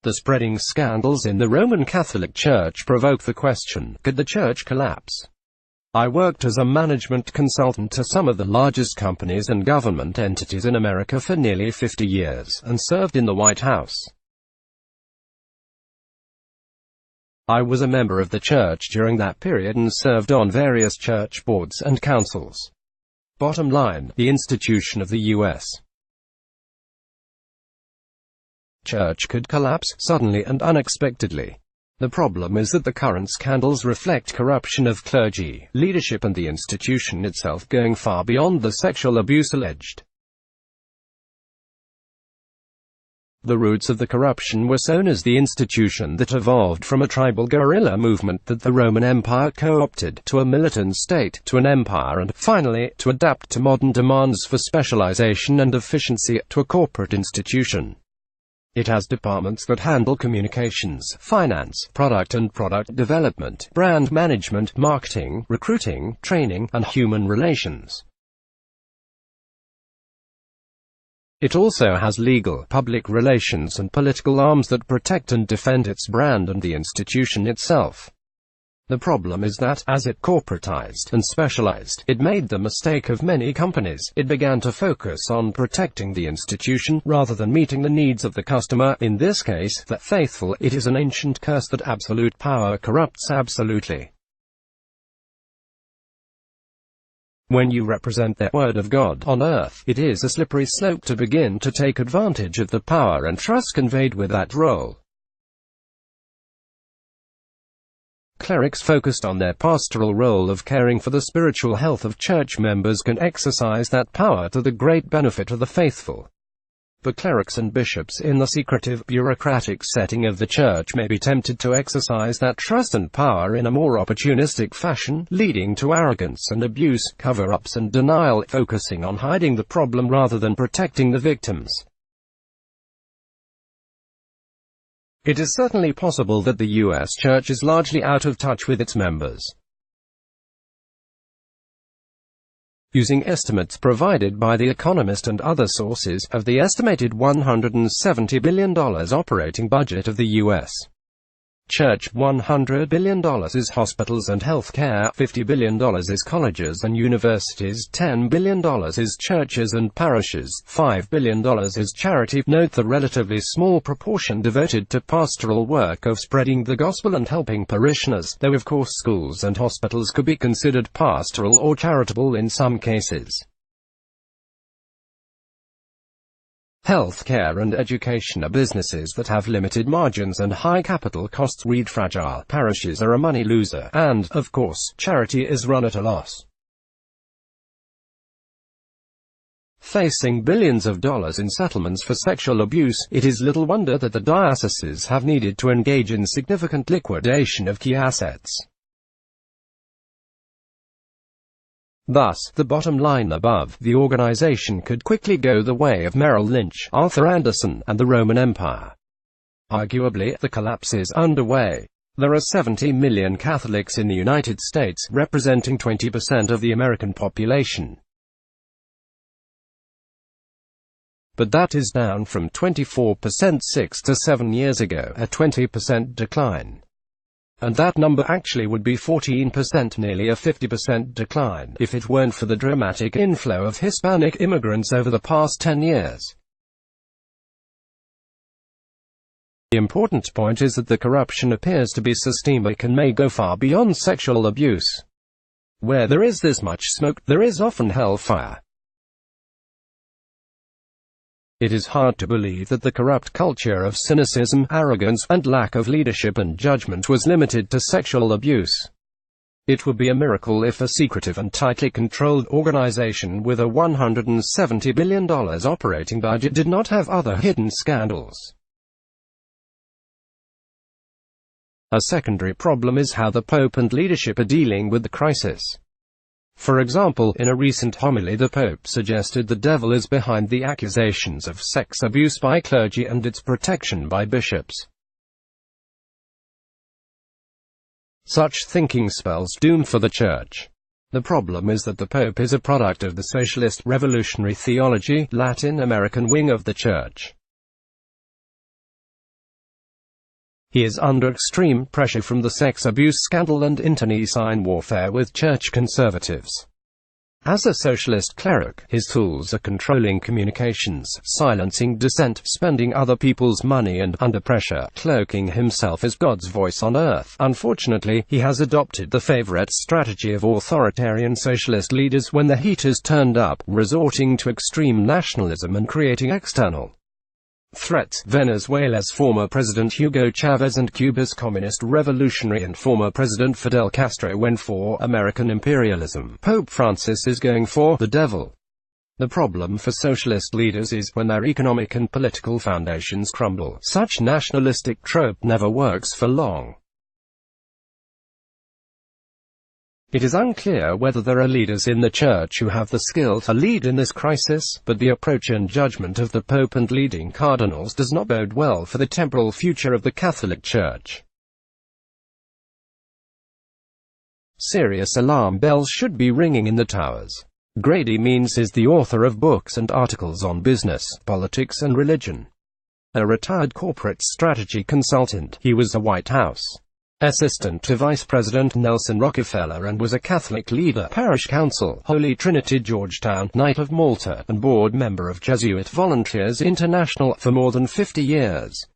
The spreading scandals in the Roman Catholic Church provoke the question, could the Church collapse? I worked as a management consultant to some of the largest companies and government entities in America for nearly 50 years, and served in the White House. I was a member of the Church during that period and served on various church boards and councils. Bottom line, the institution of the U.S. Church could collapse, suddenly and unexpectedly. The problem is that the current scandals reflect corruption of clergy, leadership and the institution itself, going far beyond the sexual abuse alleged. The roots of the corruption were sown as the institution that evolved from a tribal guerrilla movement that the Roman Empire co-opted, to a militant state, to an empire and, finally, to adapt to modern demands for specialization and efficiency, to a corporate institution. It has departments that handle communications, finance, product and product development, brand management, marketing, recruiting, training, and human relations. It also has legal, public relations and political arms that protect and defend its brand and the institution itself. The problem is that, as it corporatized and specialized, it made the mistake of many companies. It began to focus on protecting the institution, rather than meeting the needs of the customer, in this case, the faithful. It is an ancient curse that absolute power corrupts absolutely. When you represent the Word of God on earth, it is a slippery slope to begin to take advantage of the power and trust conveyed with that role. Clerics focused on their pastoral role of caring for the spiritual health of church members can exercise that power to the great benefit of the faithful. But clerics and bishops in the secretive, bureaucratic setting of the church may be tempted to exercise that trust and power in a more opportunistic fashion, leading to arrogance and abuse, cover-ups and denial, focusing on hiding the problem rather than protecting the victims. It is certainly possible that the U.S. Church is largely out of touch with its members. Using estimates provided by The Economist and other sources, of the estimated $170 billion operating budget of the U.S. Church, $100 billion is hospitals and health care, $50 billion is colleges and universities, $10 billion is churches and parishes, $5 billion is charity. Note the relatively small proportion devoted to pastoral work of spreading the gospel and helping parishioners, though of course schools and hospitals could be considered pastoral or charitable in some cases. Healthcare and education are businesses that have limited margins and high capital costs. Read fragile parishes are a money loser, and, of course, charity is run at a loss. Facing billions of dollars in settlements for sexual abuse, it is little wonder that the dioceses have needed to engage in significant liquidation of key assets. Thus, the bottom line above, the organization could quickly go the way of Merrill Lynch, Arthur Andersen, and the Roman Empire. Arguably, the collapse is underway. There are 70 million Catholics in the United States, representing 20% of the American population. But that is down from 24% 6 to 7 years ago, a 20% decline. And that number actually would be 14%, nearly a 50% decline, if it weren't for the dramatic inflow of Hispanic immigrants over the past 10 years. The important point is that the corruption appears to be systemic and may go far beyond sexual abuse. Where there is this much smoke, there is often hellfire. It is hard to believe that the corrupt culture of cynicism, arrogance, and lack of leadership and judgment was limited to sexual abuse. It would be a miracle if a secretive and tightly controlled organization with a $170 billion operating budget did not have other hidden scandals. A secondary problem is how the Pope and leadership are dealing with the crisis. For example, in a recent homily the Pope suggested the devil is behind the accusations of sex abuse by clergy and its protection by bishops. Such thinking spells doom for the Church. The problem is that the Pope is a product of the socialist, revolutionary theology, Latin American wing of the Church. He is under extreme pressure from the sex abuse scandal and internecine warfare with church conservatives. As a socialist cleric, his tools are controlling communications, silencing dissent, spending other people's money, and, under pressure, cloaking himself as God's voice on earth. Unfortunately, he has adopted the favorite strategy of authoritarian socialist leaders when the heat is turned up, resorting to extreme nationalism and creating external threats. Venezuela's former President Hugo Chavez and Cuba's communist revolutionary and former President Fidel Castro went for American imperialism. Pope Francis is going for the devil. The problem for socialist leaders is when their economic and political foundations crumble. Such nationalistic trope never works for long. It is unclear whether there are leaders in the Church who have the skill to lead in this crisis, but the approach and judgment of the Pope and leading cardinals does not bode well for the temporal future of the Catholic Church. Serious alarm bells should be ringing in the towers. Grady Means is the author of books and articles on business, politics and religion. A retired corporate strategy consultant, he was a White House assistant to Vice President Nelson Rockefeller and was a Catholic leader, parish council, Holy Trinity Georgetown, Knight of Malta, and board member of Jesuit Volunteers International for more than 50 years.